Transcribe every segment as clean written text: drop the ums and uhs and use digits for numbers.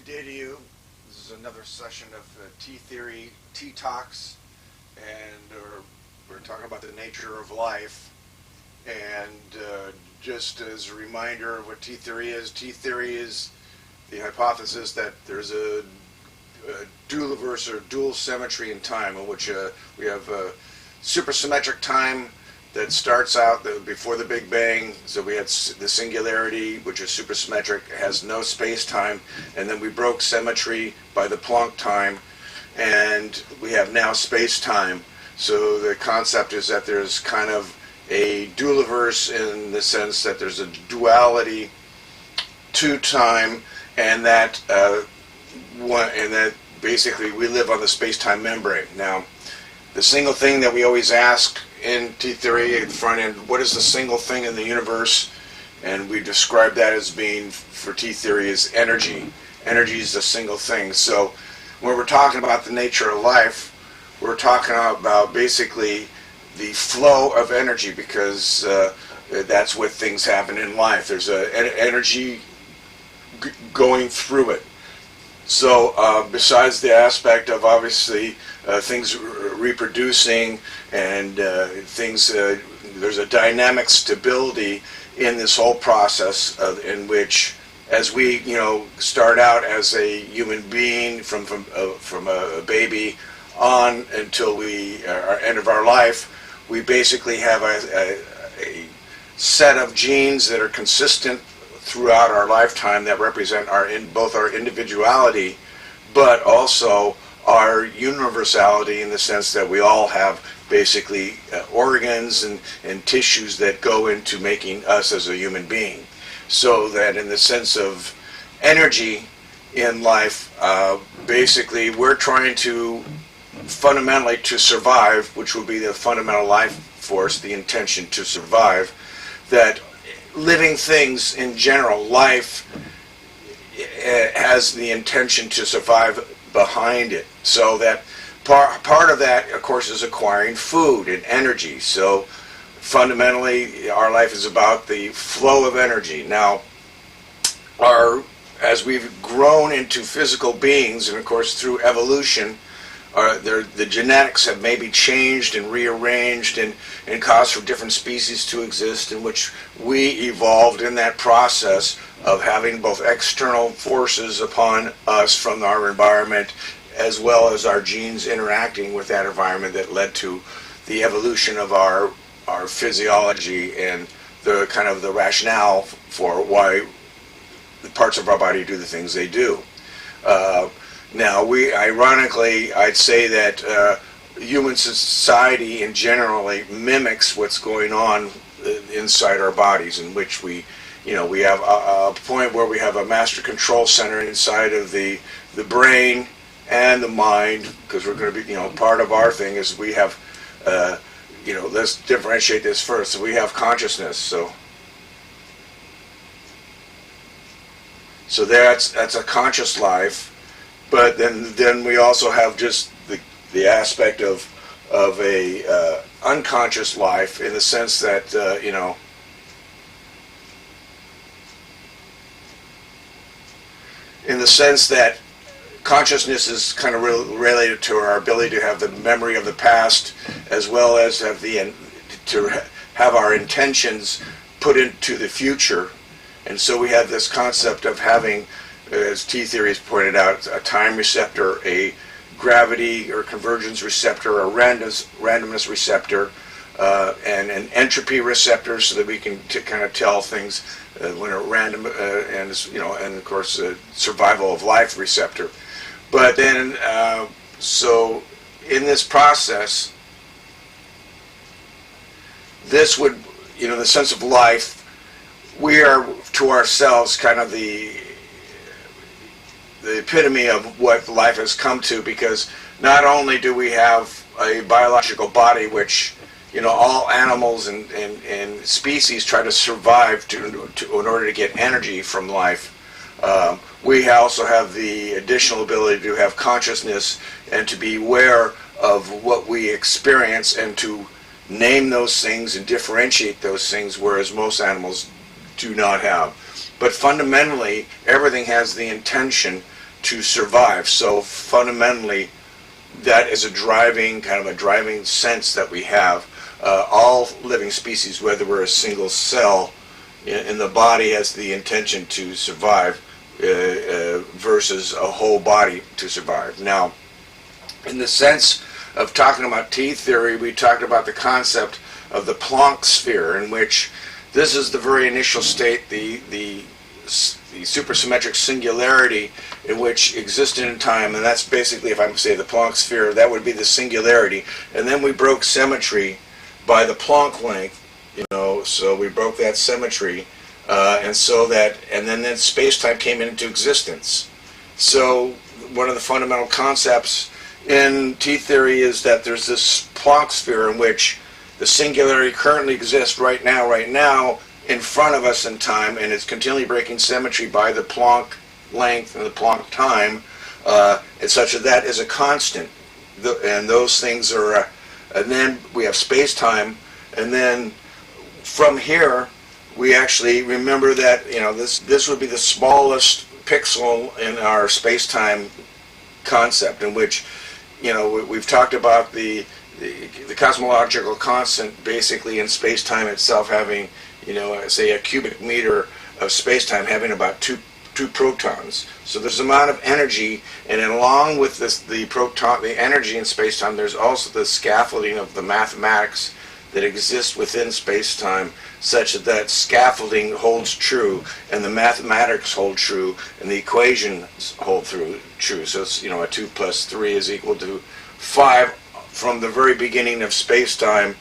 day to you. This is another session of T-Theory, T-Talks, and we're talking about the nature of life. And just as a reminder of what T-Theory is the hypothesis that there's a Dualiverse or dual symmetry in time, in which we have a supersymmetric time that starts out before the Big Bang. So we had the singularity, which is supersymmetric, has no space-time, and then we broke symmetry by the Planck time, and we have now space-time. So the concept is that there's kind of a dualiverse in the sense that there's a duality to time, and that basically we live on the space-time membrane. Now, the single thing that we always ask in T-Theory at the front end, what is the single thing in the universe? And we describe that as being, for T-Theory, is energy. Energy is the single thing. So when we're talking about the nature of life, we're talking about basically the flow of energy, because that's what things happen in life. There's energy going through it. So besides the aspect of obviously things reproducing and things, there's a dynamic stability in this whole process in which, as we start out as a human being from a baby on until we are end of our life, we basically have a set of genes that are consistent throughout our lifetime that represent both our individuality, but also our universality, in the sense that we all have basically organs and tissues that go into making us as a human being. So that in the sense of energy in life, basically we're trying to fundamentally to survive, which would be the fundamental life force, the intention to survive, that living things in general, life has the intention to survive behind it. So that part of that, of course, is acquiring food and energy. So fundamentally, our life is about the flow of energy. Now, as we've grown into physical beings, and of course through evolution, the genetics have maybe changed and rearranged and caused for different species to exist, in which we evolved in that process of having both external forces upon us from our environment, as well as our genes interacting with that environment, that led to the evolution of our physiology and the kind of the rationale for why the parts of our body do the things they do. Now, ironically, I'd say that human society in generally mimics what's going on inside our bodies, in which we have a point where we have a master control center inside of the brain and the mind, because we're going to be, part of our thing is we have, let's differentiate this first. So we have consciousness. So that's a conscious life. But then we also have just the aspect of a unconscious life, in the sense that in the sense that consciousness is kind of related to our ability to have the memory of the past, as well as to have our intentions put into the future. And so we have this concept of having, as T-Theory has pointed out, a time receptor, a gravity or convergence receptor, a randomness receptor, and an entropy receptor, so that we can kind of tell things when are random, and of course a survival of life receptor. But then, so in this process, this would, the sense of life, we are to ourselves kind of the epitome of what life has come to, because not only do we have a biological body, which all animals and species try to survive in order to get energy from life, we also have the additional ability to have consciousness and to be aware of what we experience and to name those things and differentiate those things, whereas most animals do not have. But fundamentally, everything has the intention to survive. So fundamentally, that is a driving, kind of a driving sense that we have. All living species, whether we're a single cell in the body, has the intention to survive versus a whole body to survive. Now, in the sense of talking about T-theory, we talked about the concept of the Planck sphere, in which this is the very initial state, the supersymmetric singularity in which existed in time, and that's basically, if I say the Planck sphere, that would be the singularity. And then we broke symmetry by the Planck length, so we broke that symmetry, and then space-time came into existence. So one of the fundamental concepts in T-theory is that there's this Planck sphere in which the singularity currently exists right now in front of us in time, and it's continually breaking symmetry by the Planck length and the Planck time, and such that is a constant. And those things are, and then we have space-time, and then from here we actually remember that this would be the smallest pixel in our space-time concept, in which we've talked about the cosmological constant basically in space-time itself having, say a cubic meter of space-time having about two protons. So there's an amount of energy, and then along with the energy in space-time, there's also the scaffolding of the mathematics that exists within space-time, such that scaffolding holds true, and the mathematics hold true, and the equations hold true. So it's, a 2 plus 3 is equal to 5 from the very beginning of space-time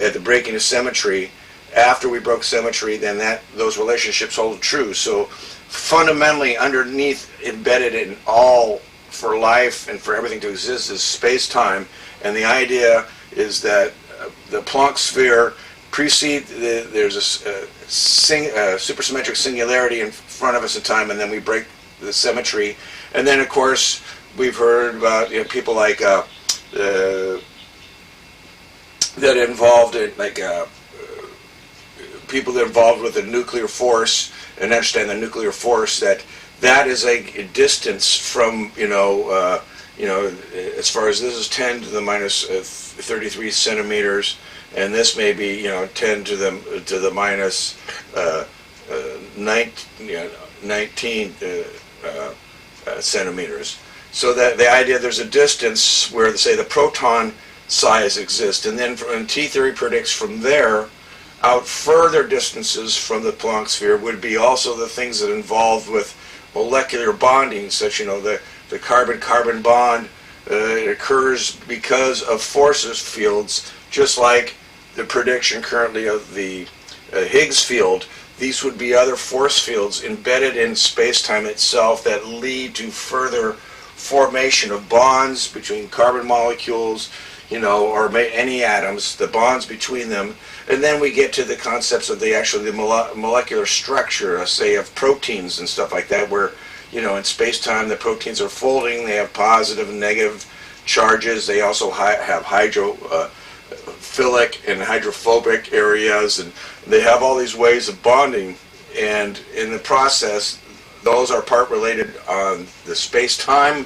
at the breaking of symmetry. After we broke symmetry, then those relationships hold true. So fundamentally, underneath, embedded in all for life and for everything to exist, is space-time, and the idea is that the Planck sphere there's a supersymmetric singularity in front of us in time, and then we break the symmetry. And then, of course, we've heard about people like that involved in people that are involved with the nuclear force and understand the nuclear force, that is a distance from as far as this is 10 to the minus 33 centimeters, and this may be 10 to the minus 19 centimeters. So that the idea there's a distance where, say, the proton size exists, and then T-theory predicts from there out further distances from the Planck sphere would be also the things that involved with molecular bonding, such the carbon-carbon bond. It occurs because of forces fields, just like the prediction currently of the Higgs field. These would be other force fields embedded in space-time itself that lead to further formation of bonds between carbon molecules, or any atoms, the bonds between them. And then we get to the concepts of the molecular structure, say, of proteins and stuff like that, where, in space-time the proteins are folding, they have positive and negative charges, they also have hydrophilic and hydrophobic areas, and they have all these ways of bonding, and in the process, those are part related on the space-time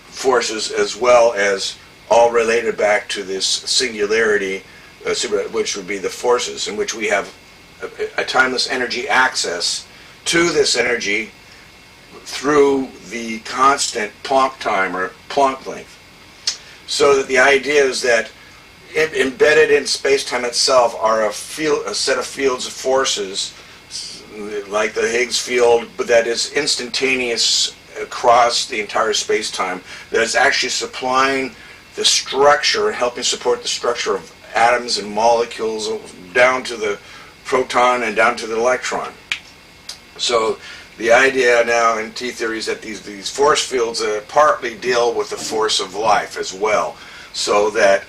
forces as well as all related back to this singularity, which would be the forces, in which we have a timeless energy access to this energy through the constant Planck time or Planck length. So that the idea is that embedded in space-time itself are a set of fields of forces, like the Higgs field, but that is instantaneous across the entire space-time, that is actually supplying the structure, helping support the structure of atoms and molecules down to the proton and down to the electron. So the idea now in T-theory is that these force fields partly deal with the force of life as well, so that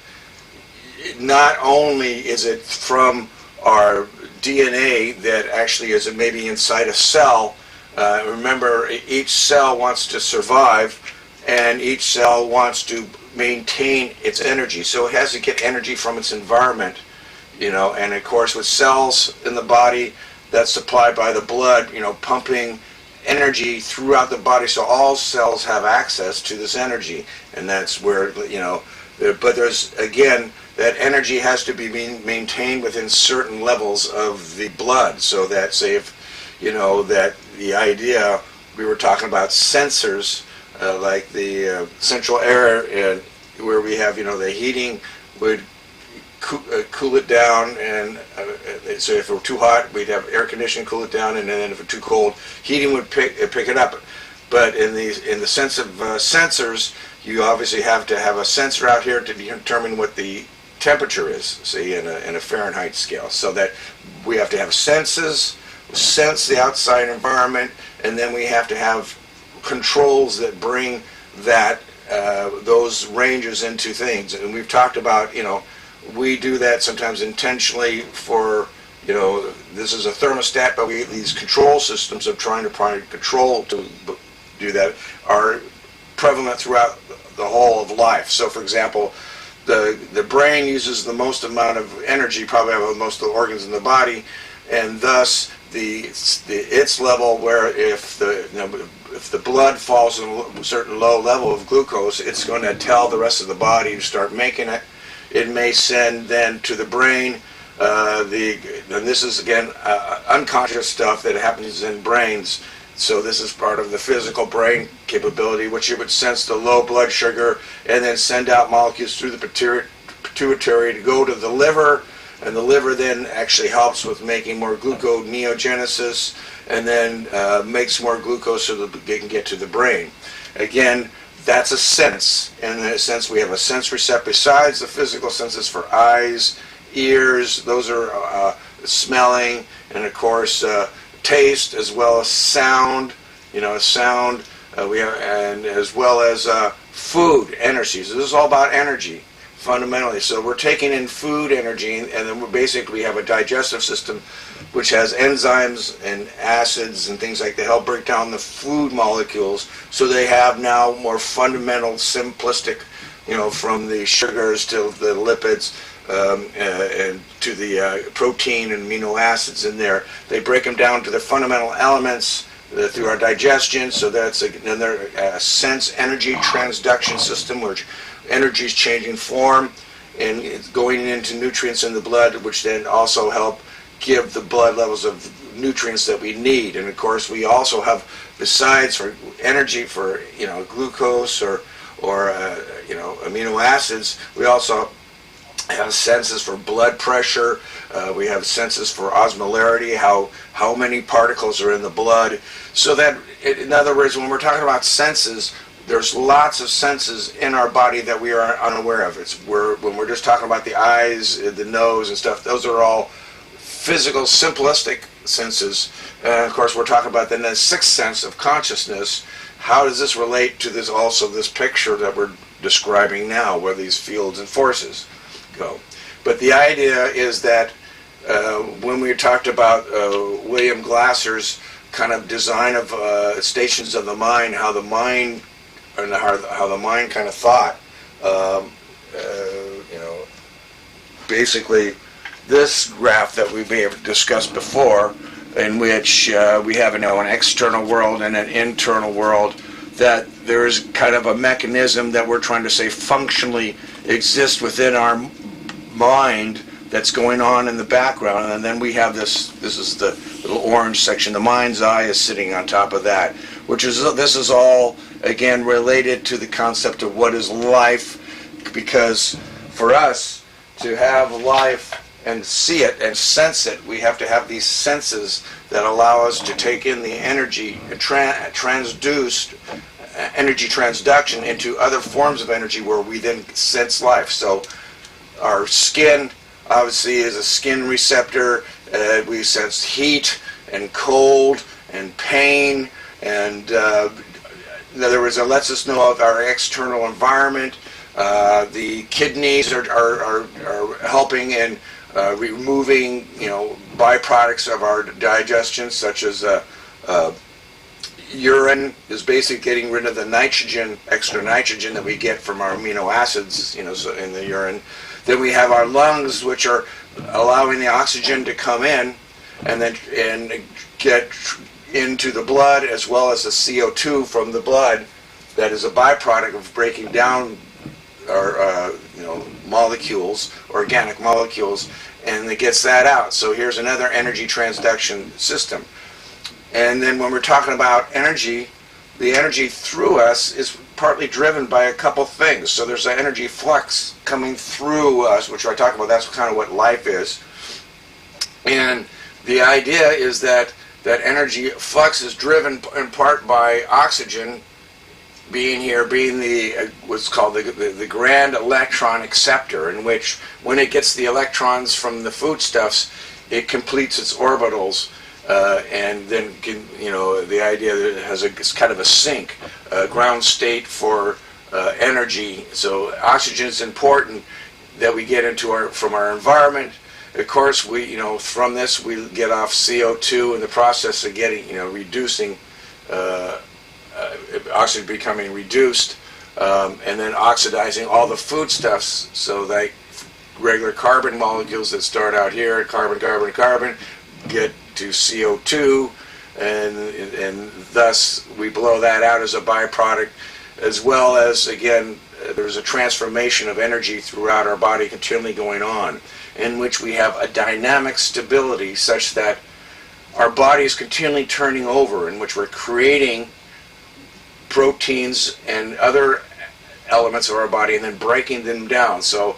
not only is it from our DNA that actually is maybe inside a cell. Remember, each cell wants to survive, and each cell wants to maintain its energy, so it has to get energy from its environment, and of course with cells in the body, that's supplied by the blood, pumping energy throughout the body, so all cells have access to this energy, and that's where, but there's, again, that energy has to be maintained within certain levels of the blood, so that, say, if, that the idea, we were talking about sensors, like the central air, where we have, the heating would cool it down, and so if it were too hot, we'd have air conditioning cool it down, and then if it were too cold, heating would pick it up. But in the sense of sensors, you obviously have to have a sensor out here to determine what the temperature is, see, in a Fahrenheit scale, so that we have to have senses, sense the outside environment, and then we have to have controls that bring that those ranges into things. And we've talked about, we do that sometimes intentionally for, this is a thermostat, but these control systems of trying to control to do that are prevalent throughout the whole of life. So, for example, the brain uses the most amount of energy, probably out of most of the organs in the body, and thus its level, where if the blood falls in a certain low level of glucose, it's going to tell the rest of the body to start making it. It may send then to the brain, and this is again unconscious stuff that happens in brains. So this is part of the physical brain capability, which it would sense the low blood sugar and then send out molecules through the pituitary to go to the liver, and the liver then actually helps with making more gluconeogenesis, and then makes more glucose so that they can get to the brain. Again, that's a sense. And in a sense, we have a sense receptor besides the physical senses for eyes, ears. Those are smelling, and of course taste, as well as sound. Sound. We have, and as well as food, energy. So this is all about energy, fundamentally. So we're taking in food energy, and then we have a digestive system which has enzymes and acids and things like that help break down the food molecules, so they have now more fundamental, simplistic, from the sugars to the lipids, and to the protein and amino acids in there. They break them down to the fundamental elements through our digestion, so that's another sense energy transduction system, where energy is changing form and it's going into nutrients in the blood, which then also help give the blood levels of nutrients that we need. And of course, we also have, besides for energy for glucose or amino acids, we also have senses for blood pressure. We have senses for osmolarity, how many particles are in the blood. So that, in other words, when we're talking about senses, there's lots of senses in our body that we are unaware of. When we're just talking about the eyes, the nose and stuff, those are all physical, simplistic senses. And of course, we're talking about then the sixth sense of consciousness. How does this relate to this picture that we're describing now, where these fields and forces go? But the idea is that when we talked about William Glasser's kind of design of stations of the mind, how the mind kind of thought, basically this graph that we may have discussed before, in which we have an external world and an internal world, that there is kind of a mechanism that we're trying to say functionally exists within our mind that's going on in the background, and then we have this is the little orange section, the mind's eye is sitting on top of that, this is all again related to the concept of what is life, because for us to have life and see it and sense it, we have to have these senses that allow us to take in the energy, transduced energy transduction into other forms of energy where we then sense life. So our skin obviously is a skin receptor. We sense heat and cold and pain, and in other words, it lets us know of our external environment. The kidneys are helping in removing, byproducts of our digestion, such as urine is basically getting rid of the extra nitrogen that we get from our amino acids, so in the urine. Then we have our lungs, which are allowing the oxygen to come in and then get into the blood, as well as the CO2 from the blood that is a byproduct of breaking down our molecules, organic molecules, and it gets that out. So here's another energy transduction system. And then when we're talking about energy, the energy through us is partly driven by a couple things. So there's an energy flux coming through us, which I talk about. That's kind of what life is. And the idea is that that energy flux is driven in part by oxygen being the what's called the grand electron acceptor, in which when it gets the electrons from the foodstuffs, it completes its orbitals, and then the idea that it has it's kind of a sink, ground state for energy. So oxygen is important that we get from our environment. Of course, from this we get off CO2 in the process of getting reducing. Oxygen becoming reduced, and then oxidizing all the foodstuffs, so that regular carbon molecules that start out here, carbon, get to CO2, and thus we blow that out as a byproduct, as well as, again, there's a transformation of energy throughout our body continually going on, in which we have a dynamic stability such that our body is continually turning over, in which we're creating proteins and other elements of our body and then breaking them down. So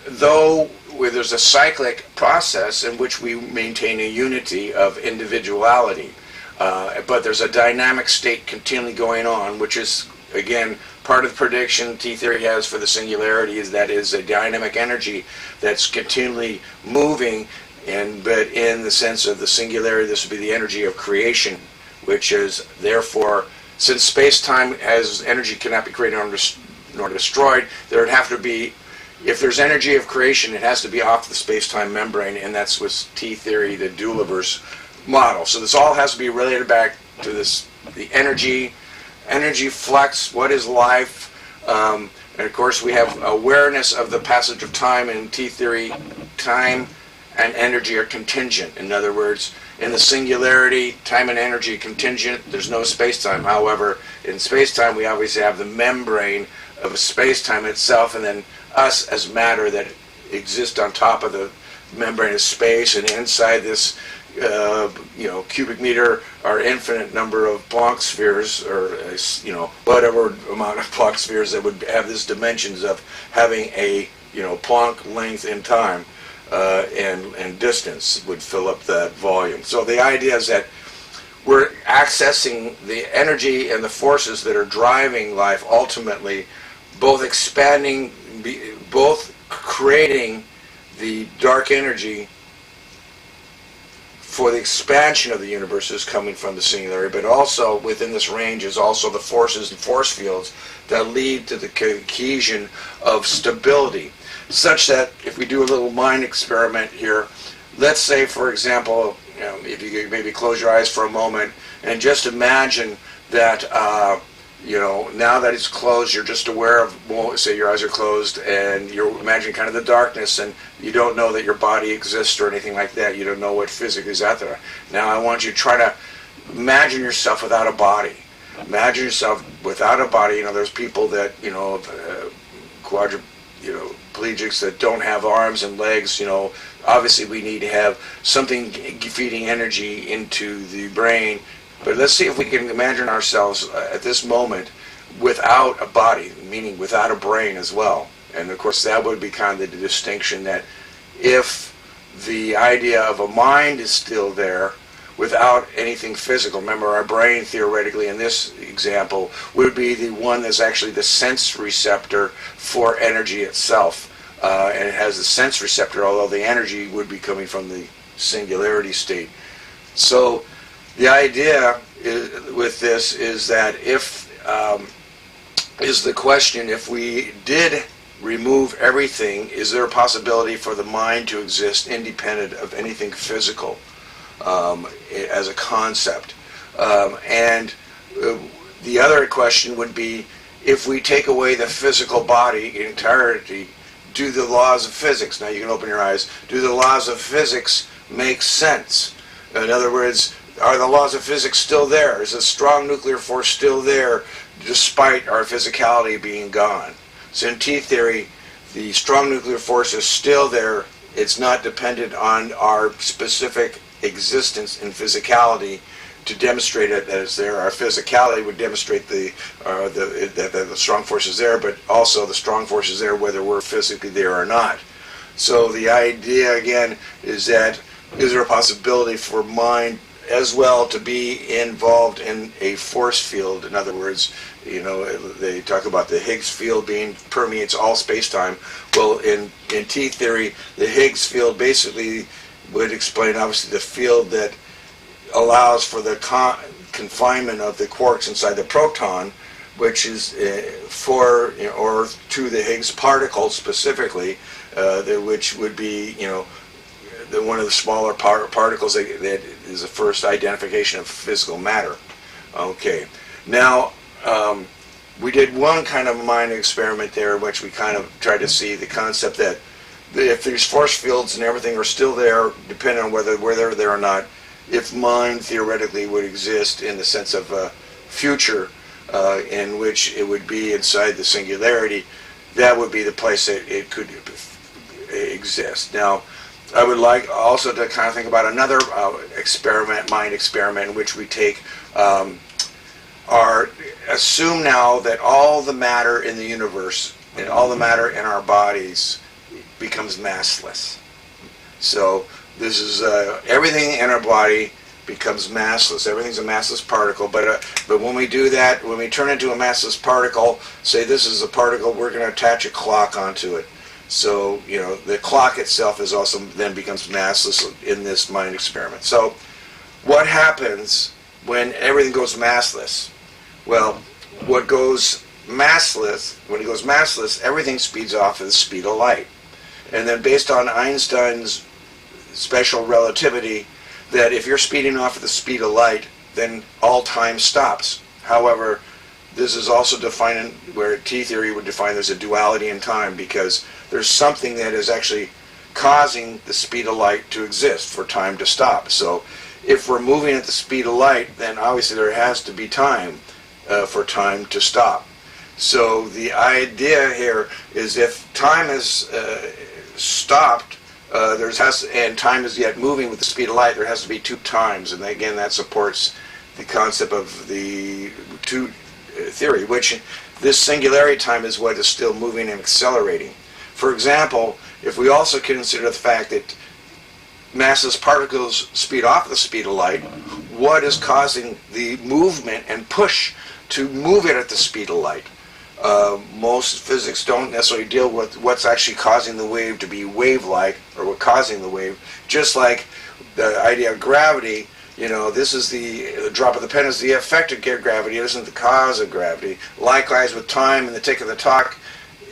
though there's a cyclic process in which we maintain a unity of individuality, but there's a dynamic state continually going on, which is, again, part of the prediction T-theory has for the singularity is that is a dynamic energy that's continually moving, but in the sense of the singularity, this would be the energy of creation, which is therefore, since space-time as energy cannot be created nor destroyed, there would have to be, if there's energy of creation, it has to be off the space-time membrane, and that's with T-theory, the Dualiverse model. So this all has to be related back to the energy flux, what is life, and of course we have awareness of the passage of time. In T-theory, time and energy are contingent. In other words, in the singularity, time and energy are contingent. There's no space-time. However, in space-time, we obviously have the membrane of space-time itself, and then us as matter that exists on top of the membrane of space, and inside this, cubic meter are infinite number of Planck spheres, or whatever amount of Planck spheres that would have these dimensions of having a Planck length in time. And distance would fill up that volume. So the idea is that we're accessing the energy and the forces that are driving life ultimately, both expanding, both creating the dark energy for the expansion of the universe is coming from the singularity, but also within this range is also the forces and force fields that lead to the cohesion of stability. Such that if we do a little mind experiment here, let's say, for example, if you could maybe close your eyes for a moment and just imagine that, now that it's closed, you're just aware of, say your eyes are closed and you're imagining kind of the darkness, and you don't know that your body exists or anything like that. You don't know what physically is out there. Now I want you to try to imagine yourself without a body. Imagine yourself without a body. There's people that, quadriplegics that don't have arms and legs. Obviously we need to have something feeding energy into the brain. But let's see if we can imagine ourselves at this moment without a body, meaning without a brain as well. And of course that would be kind of the distinction, that if the idea of a mind is still there without anything physical, remember our brain theoretically in this example would be the one that's actually the sense receptor for energy itself. And it has the sense receptor, although the energy would be coming from the singularity state. So the idea with this is that is the question, if we did remove everything, is there a possibility for the mind to exist independent of anything physical as a concept? And the other question would be, if we take away the physical body in entirety, do the laws of physics, now you can open your eyes, do the laws of physics make sense? In other words, are the laws of physics still there? Is a strong nuclear force still there despite our physicality being gone? So in T-theory, the strong nuclear force is still there. It's not dependent on our specific existence in physicality to demonstrate it that it's there. Our physicality would demonstrate that the strong force is there, but also the strong force is there whether we're physically there or not. So the idea, again, is that is there a possibility for mind as well to be involved in a force field? In other words, they talk about the Higgs field permeates all space-time. Well, in T-theory, the Higgs field basically would explain, obviously, the field that allows for the confinement of the quarks inside the proton, which is or to the Higgs particle specifically, which would be, one of the smaller particles that is the first identification of physical matter. Okay, now we did one kind of mind experiment there, in which we kind of tried to see the concept that if these force fields and everything are still there, depending on whether they're there or not, if mind theoretically would exist in the sense of a future in which it would be inside the singularity, that would be the place that it could exist. Now, I would like also to kind of think about another mind experiment, in which we take assume now that all the matter in the universe and all the matter in our bodies becomes massless. So this is everything in our body becomes massless. Everything's a massless particle. But when we do that, when we turn into a massless particle, say this is a particle, we're going to attach a clock onto it. So the clock itself is also then becomes massless in this mind experiment. So what happens when everything goes massless? Well, when it goes massless, everything speeds off at the speed of light. And then based on Einstein's special relativity, that if you're speeding off at the speed of light, then all time stops. However, this is also defined where T-theory would define there's a duality in time, because there's something that is actually causing the speed of light to exist for time to stop. So if we're moving at the speed of light, then obviously there has to be time for time to stop. So the idea here is if time is stopped, and time is yet moving with the speed of light, there has to be two times. And again, that supports the concept of the two theory, which this singularity time is what is still moving and accelerating. For example, if we also consider the fact that massless particles speed off the speed of light, what is causing the movement and push to move it at the speed of light? Most physics don't necessarily deal with what's actually causing the wave to be wave-like, or what causing the wave. Just like the idea of gravity, this is the drop of the pen is the effect of gravity. It isn't the cause of gravity. Likewise with time and the tick of the clock,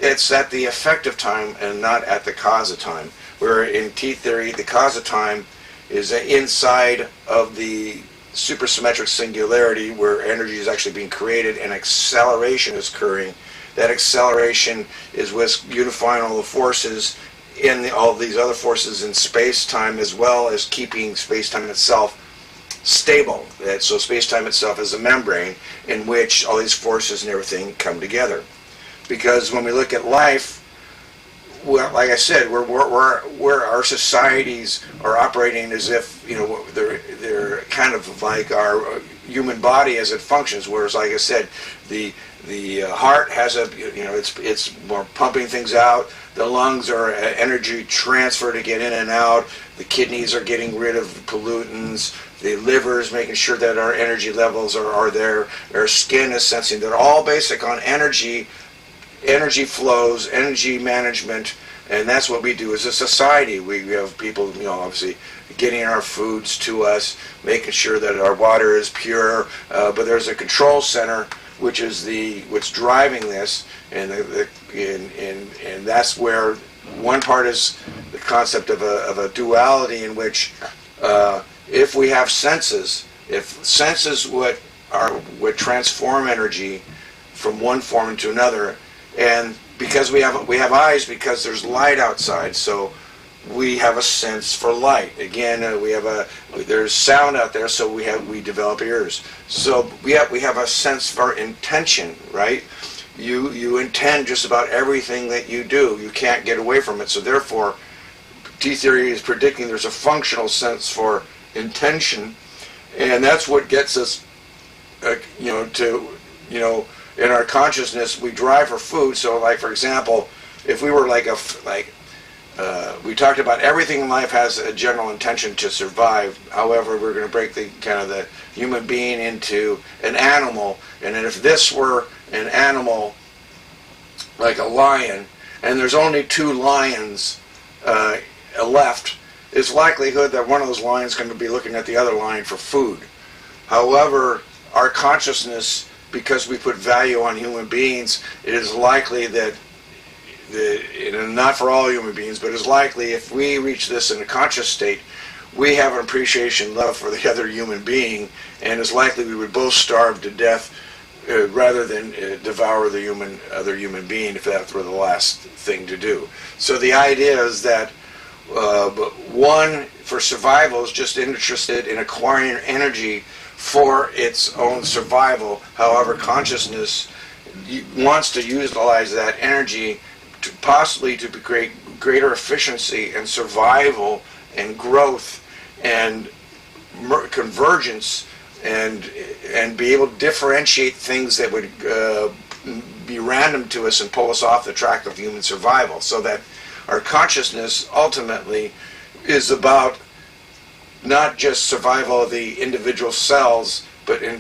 it's at the effect of time and not at the cause of time. Where in T-theory, the cause of time is inside of the supersymmetric singularity, where energy is actually being created and acceleration is occurring. That acceleration is what's unifying all the forces in all these other forces in space-time, as well as keeping space-time itself stable. So space-time itself is a membrane in which all these forces and everything come together. Because when we look at life, well, like I said, where our societies are operating as if they're kind of like our human body as it functions. Whereas, like I said, the heart has it's more pumping things out. The lungs are energy transfer to get in and out. The kidneys are getting rid of pollutants. The liver is making sure that our energy levels are there. Our skin is sensing. They're all basic on energy flows, energy management, and that's what we do as a society. We have people, obviously getting our foods to us, making sure that our water is pure, but there's a control center which is what's driving this, and that's where one part is the concept of a duality, in which if we have senses, if senses would transform energy from one form into another. And because we have eyes, because there's light outside, so we have a sense for light. Again, there's sound out there, so we develop ears. So we have a sense for intention, right? You intend just about everything that you do. You can't get away from it. So therefore, T-theory is predicting there's a functional sense for intention, and that's what gets us, in our consciousness, we drive for food. So, like for example, if we were we talked about everything in life has a general intention to survive. However, we're going to break the human being into an animal, and then if this were an animal like a lion, and there's only 2 lions left, it's likelihood that one of those lions is going to be looking at the other lion for food. However, our consciousness, because we put value on human beings, it is likely that not for all human beings, but it's likely if we reach this in a conscious state, we have an appreciation, love for the other human being, and it's likely we would both starve to death rather than devour the other human being if that were the last thing to do. So the idea is that one, for survival, is just interested in acquiring energy for its own survival. However, consciousness wants to utilize that energy to possibly to create greater efficiency and survival and growth and convergence and be able to differentiate things that would be random to us and pull us off the track of human survival. So that our consciousness ultimately is about not just survival of the individual cells, but in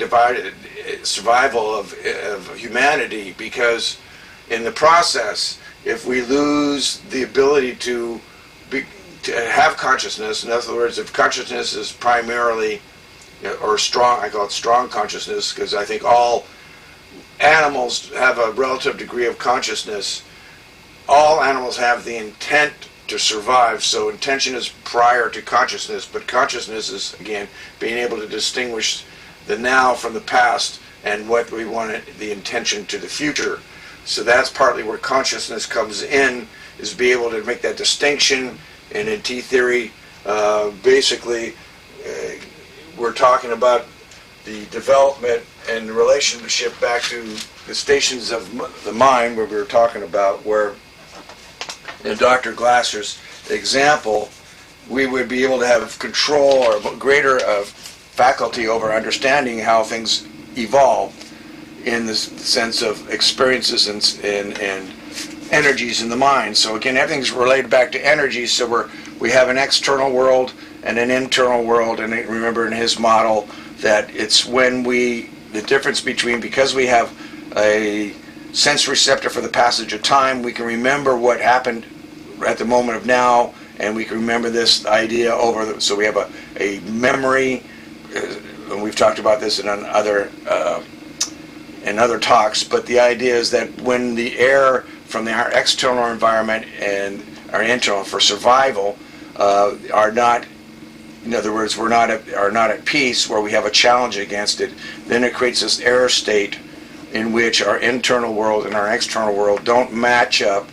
survival of humanity, because in the process, if we lose the ability to have consciousness, in other words, if consciousness is primarily, or strong, I call it strong consciousness, because I think all animals have a relative degree of consciousness. All animals have the intent to survive, so intention is prior to consciousness, but consciousness is, again, being able to distinguish the now from the past and what we want the intention to the future. So that's partly where consciousness comes in, is be able to make that distinction. And in T-theory, basically, we're talking about the development and the relationship back to the stations of the mind, where we were talking about, where in Dr. Glasser's example, we would be able to have control or greater faculty over understanding how things evolve in the sense of experiences and energies in the mind. So again, everything's related back to energy. So we have an external world and an internal world, and remember in his model that it's when the difference between, because we have a sense receptor for the passage of time, we can remember what happened at the moment of now, and we can remember this idea so we have a memory, and we've talked about this in other talks, but the idea is that when the air from our external environment and our internal for survival are not, in other words, are not at peace, where we have a challenge against it, then it creates this error state in which our internal world and our external world don't match up.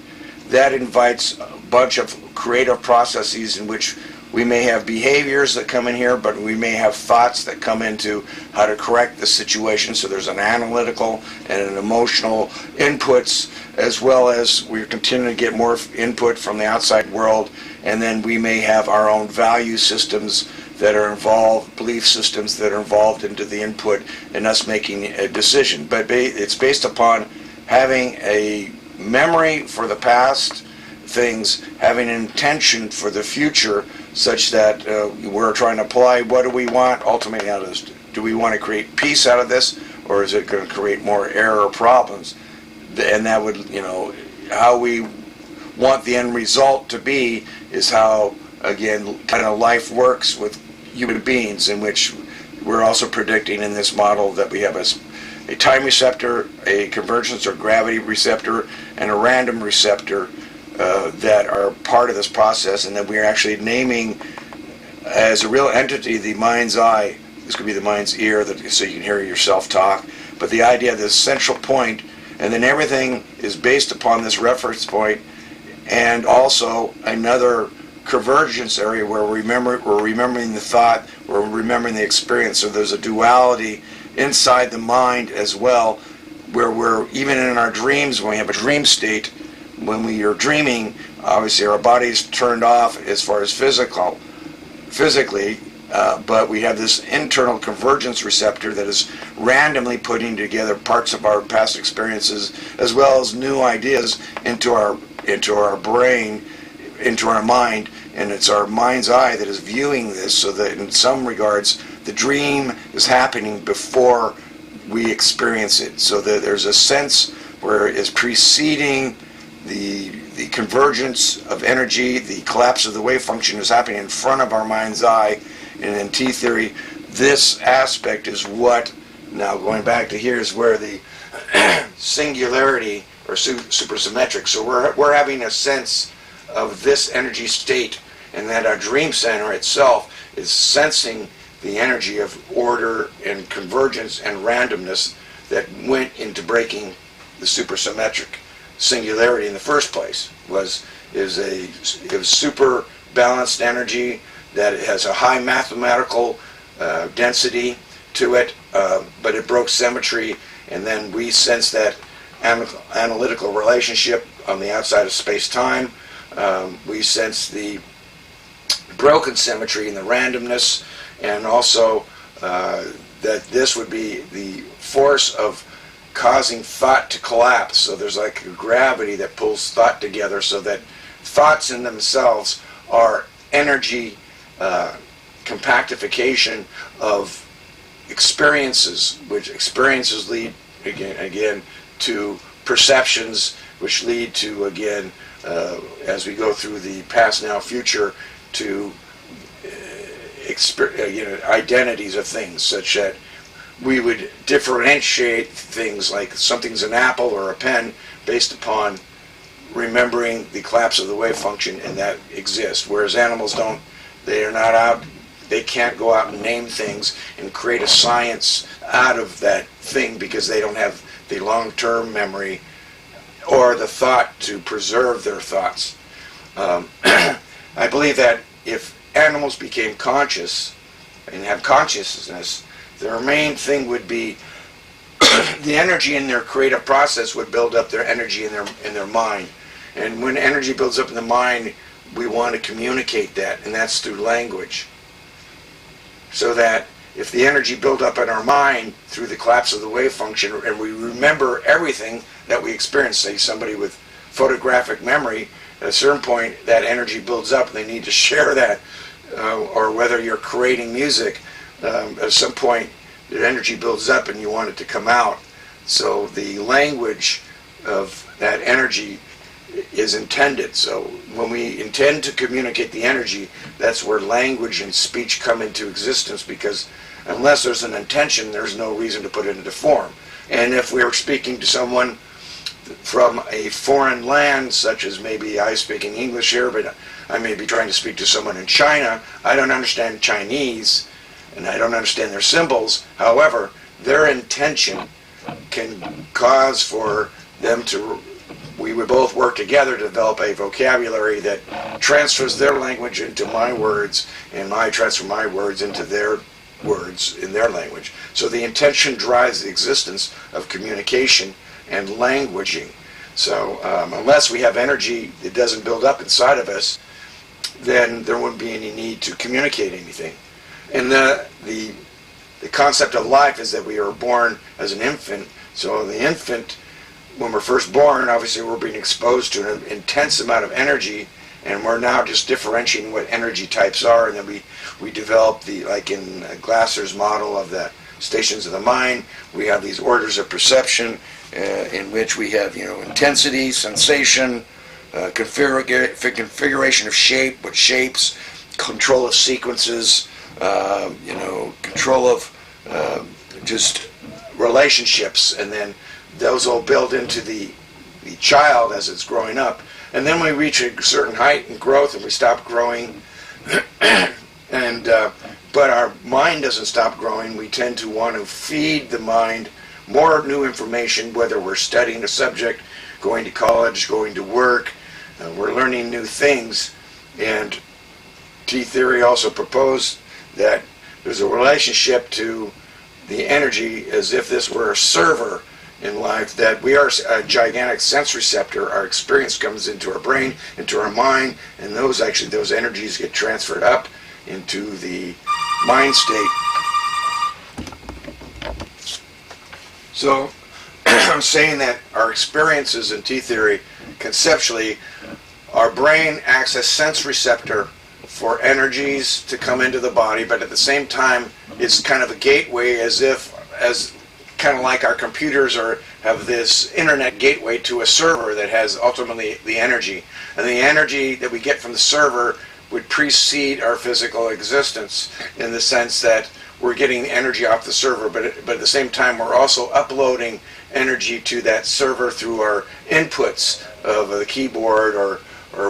That invites a bunch of creative processes in which we may have behaviors that come in here, but we may have thoughts that come into how to correct the situation. So there's an analytical and an emotional inputs, as well as we're continuing to get more input from the outside world, and then we may have our own value systems that are involved, belief systems that are involved into the input and us making a decision. But it's based upon having a memory for the past things, having an intention for the future, such that we're trying to apply what do we want ultimately out of this. Do we want to create peace out of this, or is it going to create more error or problems? And that would, how we want the end result to be is how, again, kind of life works with human beings, in which we're also predicting in this model that we have a time receptor, a convergence or gravity receptor, and a random receptor that are part of this process, and that we're actually naming as a real entity the mind's eye. This could be the mind's ear, so you can hear yourself talk. But the idea of this central point, and then everything is based upon this reference point, and also another convergence area where we're remembering the thought, we're remembering the experience. So there's a duality inside the mind as well, where we're, even in our dreams, when we have a dream state, when we are dreaming, obviously our body's turned off as far as physically, but we have this internal convergence receptor that is randomly putting together parts of our past experiences as well as new ideas into our brain, into our mind, and it's our mind's eye that is viewing this, so that in some regards the dream is happening before we experience it, so that there's a sense where it's preceding the convergence of energy. The collapse of the wave function is happening in front of our mind's eye. And in T-theory, this aspect is what, now going back to here, is where the singularity, or supersymmetric, so we're having a sense of this energy state, and that our dream center itself is sensing the energy of order and convergence and randomness that went into breaking the supersymmetric singularity in the first place. It was super balanced energy that has a high mathematical density to it, but it broke symmetry, and then we sense that analytical relationship on the outside of space-time. We sense the broken symmetry and the randomness, and also that this would be the force of causing thought to collapse. So there's like a gravity that pulls thought together, so that thoughts in themselves are energy compactification of experiences, which experiences lead again to perceptions, which lead to, again, as we go through the past, now, future, to identities of things, such that we would differentiate things like something's an apple or a pen based upon remembering the collapse of the wave function, and that exists. Whereas animals don't, they can't go out and name things and create a science out of that thing, because they don't have the long-term memory or the thought to preserve their thoughts. I believe that if animals became conscious and have consciousness, their main thing would be the energy in their creative process would build up their energy in their mind. And when energy builds up in the mind, we want to communicate that, and that's through language. So that if the energy built up in our mind through the collapse of the wave function, and we remember everything that we experience, say somebody with photographic memory, at a certain point that energy builds up and they need to share that, or whether you're creating music, at some point the energy builds up and you want it to come out. So the language of that energy is intended. So when we intend to communicate the energy, that's where language and speech come into existence, because unless there's an intention, there's no reason to put it into form. And if we are speaking to someone from a foreign land, such as maybe I speaking English here, but I may be trying to speak to someone in China, I don't understand Chinese, and I don't understand their symbols. However, their intention can cause for them to, we would both work together to develop a vocabulary that transfers their language into my words, and I transfer my words into their words in their language. So the intention drives the existence of communication and languaging. So unless we have energy that doesn't build up inside of us, then there wouldn't be any need to communicate anything. And the concept of life is that we are born as an infant. So the infant, when we're first born, obviously we're being exposed to an intense amount of energy, and we're now just differentiating what energy types are, and then we develop the, like in Glasser's model of the stations of the mind, we have these orders of perception in which we have, intensity, sensation, configuration of shape, what shapes, control of sequences, control of just relationships, and then those all build into the child as it's growing up. And then we reach a certain height and growth, and we stop growing, but our mind doesn't stop growing. We tend to want to feed the mind more new information, whether we're studying a subject, going to college, going to work, we're learning new things, and T theory also proposed that there's a relationship to the energy as if this were a server in life, that we are a gigantic sense receptor. Our experience comes into our brain, into our mind, and those energies get transferred up into the mind state. So I'm saying that our experiences in T theory, conceptually, our brain acts as sense receptor for energies to come into the body, but at the same time it's kind of a gateway, as kind of like our computers have this internet gateway to a server that has ultimately the energy. And the energy that we get from the server would precede our physical existence, in the sense that we're getting the energy off the server, but at the same time we're also uploading energy to that server through our inputs of the keyboard or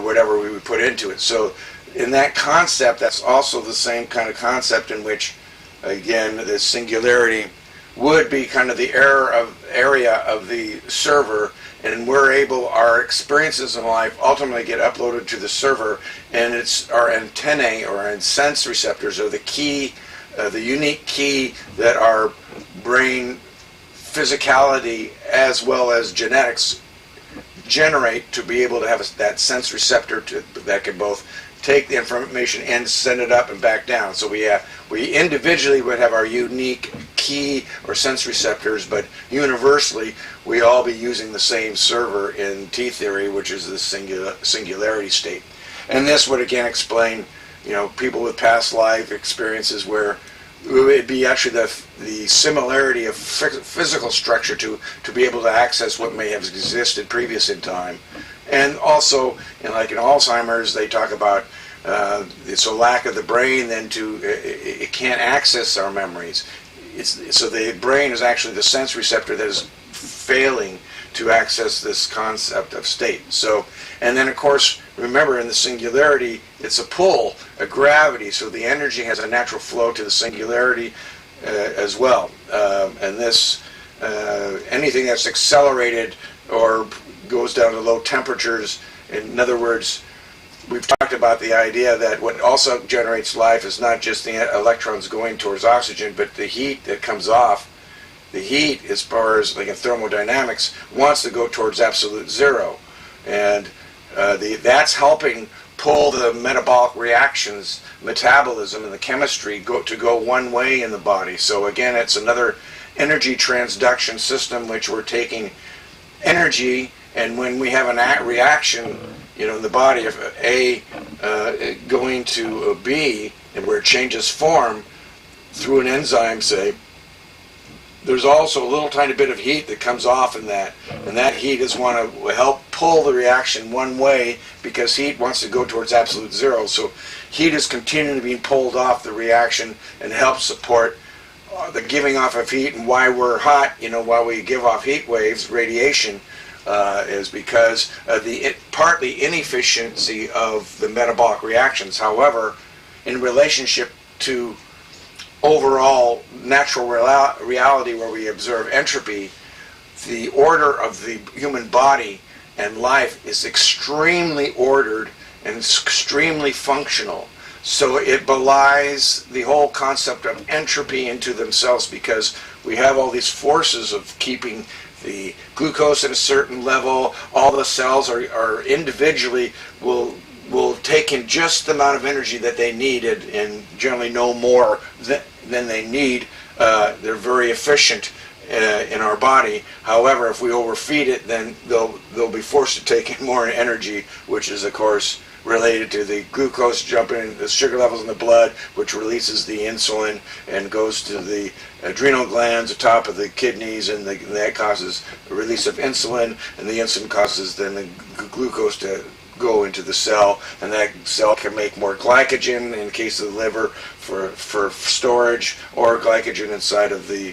whatever we would put into it. So in that concept, that's also the same kind of concept in which, again, the singularity would be kind of the area of the server, and our experiences in life ultimately get uploaded to the server, and it's our antennae or our sense receptors are the key, the unique key that our brain physicality as well as genetics generate to be able to have that sense receptor that can both take the information and send it up and back down. So we individually would have our unique key or sense receptors, but universally we all be using the same server in T theory, which is the singularity state. And this would again explain, people with past life experiences where it would be actually the similarity of physical structure to be able to access what may have existed previous in time. And also, like in Alzheimer's, they talk about it's a lack of the brain, then it can't access our memories. So the brain is actually the sense receptor that is failing to access this concept of state. So, and then of course, remember in the singularity, it's a pull, a gravity, so the energy has a natural flow to the singularity as well. And this, anything that's accelerated or goes down to low temperatures, in other words, we've talked about the idea that what also generates life is not just the electrons going towards oxygen, but the heat that comes off. The heat, as far as like in thermodynamics, wants to go towards absolute zero. And that's helping pull the metabolic reactions, metabolism, and the chemistry to go one way in the body. So again, it's another energy transduction system, which we're taking energy, and when we have a reaction, in the body, if A going to B, and where it changes form through an enzyme, say, there's also a little tiny bit of heat that comes off in that, and that heat is want to help pull the reaction one way, because heat wants to go towards absolute zero. So heat is continually being pulled off the reaction and helps support the giving off of heat. And why we're hot, why we give off heat waves, radiation, is because of the partly inefficiency of the metabolic reactions. However, in relationship to overall natural reality, where we observe entropy, the order of the human body and life is extremely ordered and extremely functional. So it belies the whole concept of entropy into themselves, because we have all these forces of keeping the glucose at a certain level. All the cells are individually will take in just the amount of energy that they needed, and generally no more than they need. They're very efficient in our body. However, if we overfeed it, then they'll be forced to take in more energy, which is of course related to the glucose jumping, the sugar levels in the blood, which releases the insulin and goes to the adrenal glands atop of the kidneys, and that causes a release of insulin, and the insulin causes then the glucose to go into the cell, and that cell can make more glycogen in the case of the liver for storage, or glycogen inside of the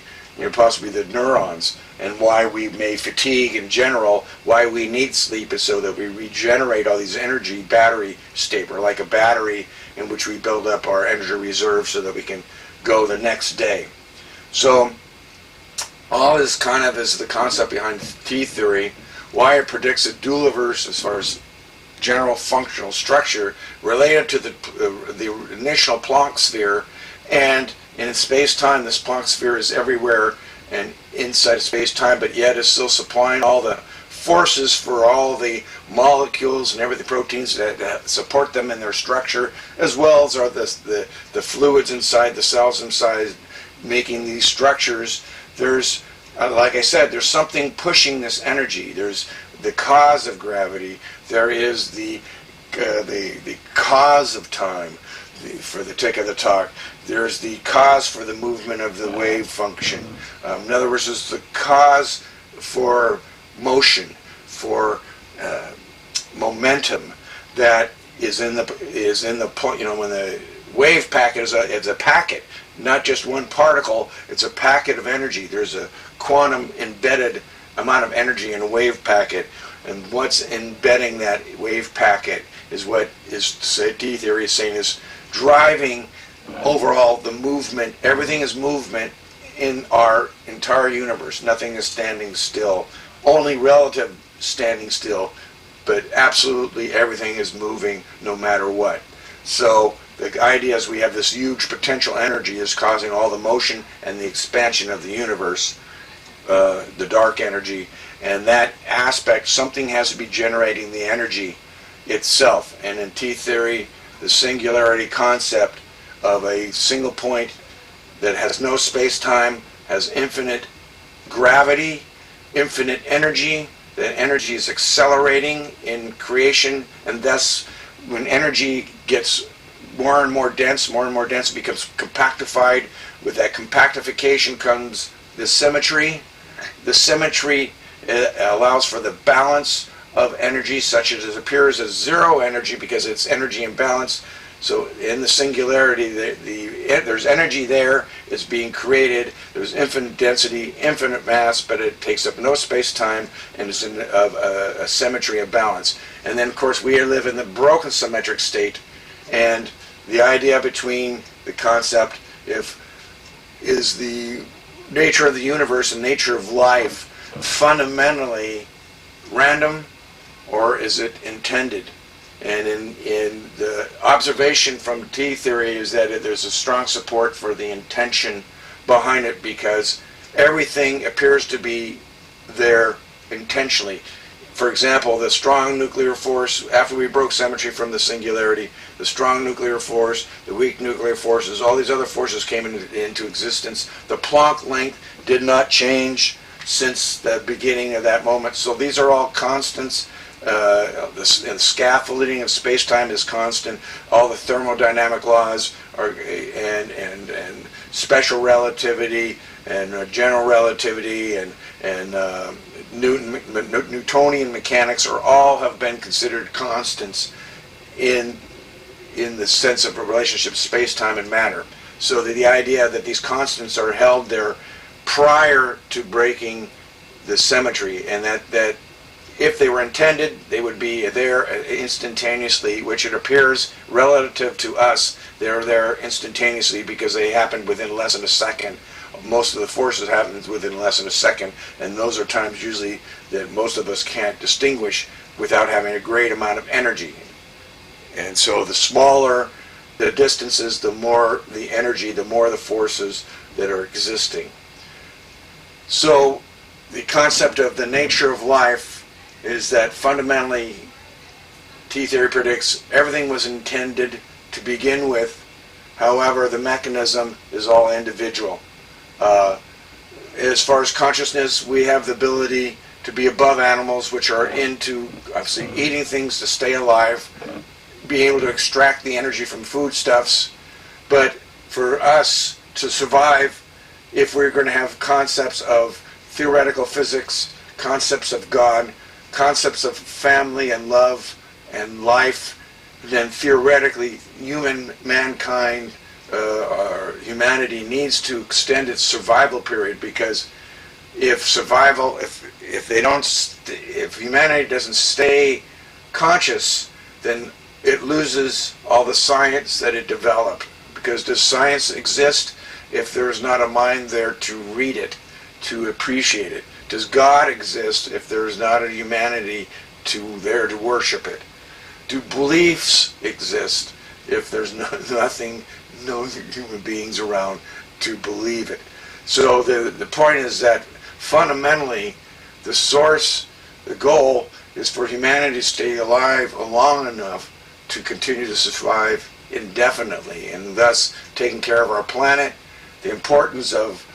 possibly the neurons. And why we may fatigue in general, why we need sleep, is so that we regenerate all these energy battery state. We're like a battery in which we build up our energy reserve so that we can go the next day. So all this kind of is the concept behind T theory, why it predicts a dualiverse as far as general functional structure related to the initial Planck sphere. And in space-time, this Planck sphere is everywhere and inside space-time, but yet is still supplying all the forces for all the molecules and everything, proteins that support them in their structure, as well as are the fluids inside the cells inside making these structures. There's, like I said, there's something pushing this energy. There's the cause of gravity. There is the cause of time, for the tick of the talk. There's the cause for the movement of the wave function. In other words, it's the cause for motion, for momentum that is in the when the wave packet is a packet, not just one particle. It's a packet of energy. There's a quantum embedded amount of energy in a wave packet, and what's embedding that wave packet is what is T theory is saying is driving overall the movement. Everything is movement in our entire universe. Nothing is standing still. Only relative standing still, but absolutely everything is moving no matter what. So the idea is we have this huge potential energy is causing all the motion and the expansion of the universe, the dark energy, and that aspect, something has to be generating the energy itself. And in T theory, the singularity concept of a single point that has no space-time, has infinite gravity, infinite energy. That energy is accelerating in creation, and thus when energy gets more and more dense, it becomes compactified. With that compactification comes the symmetry. The symmetry allows for the balance of energy, such as it appears as zero energy because it's energy imbalance. So in the singularity, there's energy there, it's being created, there's infinite density, infinite mass, but it takes up no space-time, and it's in a symmetry of balance. And then, of course, we live in the broken symmetric state, and the idea between the concept is the nature of the universe and nature of life fundamentally random, or is it intended? And in the observation from T theory is that there's a strong support for the intention behind it, because everything appears to be there intentionally. For example, the strong nuclear force, after we broke symmetry from the singularity, the strong nuclear force, the weak nuclear forces, all these other forces came into existence. The Planck length did not change since the beginning of that moment. So these are all constants. The scaffolding of space-time is constant. All the thermodynamic laws are, and special relativity and general relativity and Newtonian mechanics all have been considered constants in the sense of a relationship space-time and matter. So the idea that these constants are held there prior to breaking the symmetry, and that if they were intended, they would be there instantaneously, which it appears relative to us, they're there instantaneously because they happened within less than a second. Most of the forces happen within less than a second, and those are times usually that most of us can't distinguish without having a great amount of energy. And so the smaller the distances, the more the energy, the more the forces that are existing. So the concept of the nature of life is that fundamentally T theory predicts everything was intended to begin with. However, the mechanism is all individual. As far as consciousness, we have the ability to be above animals, which are into, obviously, eating things to stay alive, being able to extract the energy from foodstuffs. But for us to survive, if we're going to have concepts of theoretical physics, concepts of God, concepts of family and love and life, then theoretically mankind or humanity needs to extend its survival period, because if humanity doesn't stay conscious, then it loses all the science that it developed. Because does science exist if there is not a mind there to read it, to appreciate it? Does God exist if there is not a humanity there to worship it? do beliefs exist if there's nothing, no human beings around to believe it? So the point is that fundamentally the source, the goal is for humanity to stay alive long enough to continue to survive indefinitely, and thus taking care of our planet. The importance of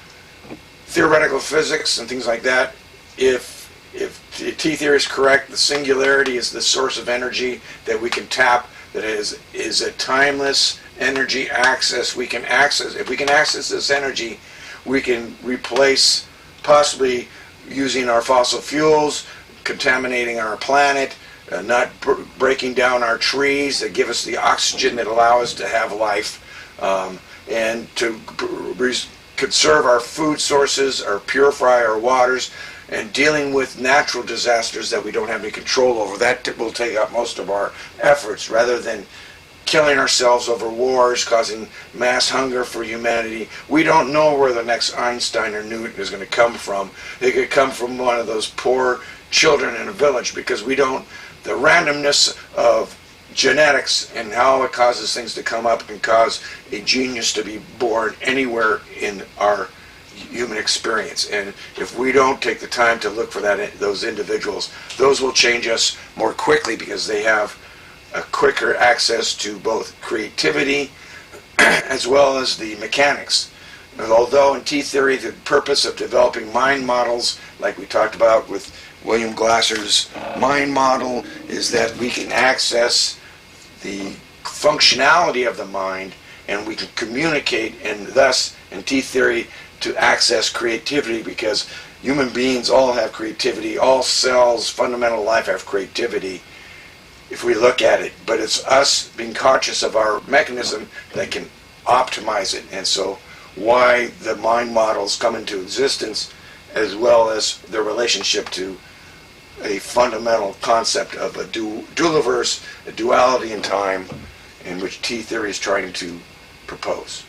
theoretical physics and things like that. If T theory is correct, the singularity is the source of energy that we can tap, that is a timeless energy access. We can access, if we can access this energy, we can replace, possibly using our fossil fuels, contaminating our planet, not breaking down our trees that give us the oxygen that allow us to have life, and to conserve our food sources, or purify our waters, and dealing with natural disasters that we don't have any control over. That will take up most of our efforts, rather than killing ourselves over wars, causing mass hunger for humanity. We don't know where the next Einstein or Newton is going to come from. It could come from one of those poor children in a village, because we don't, the randomness of genetics and how it causes things to come up can cause a genius to be born anywhere in our human experience. And if we don't take the time to look for those individuals, those will change us more quickly, because they have a quicker access to both creativity as well as the mechanics. And although in T theory the purpose of developing mind models, like we talked about with William Glasser's mind model, is that we can access the functionality of the mind, and we can communicate, and thus in T theory to access creativity, because human beings all have creativity. All cells, fundamental life, have creativity if we look at it, but it's us being conscious of our mechanism that can optimize it. And so why the mind models come into existence, as well as their relationship to a fundamental concept of a dualiverse, a duality in time, in which T theory is trying to propose.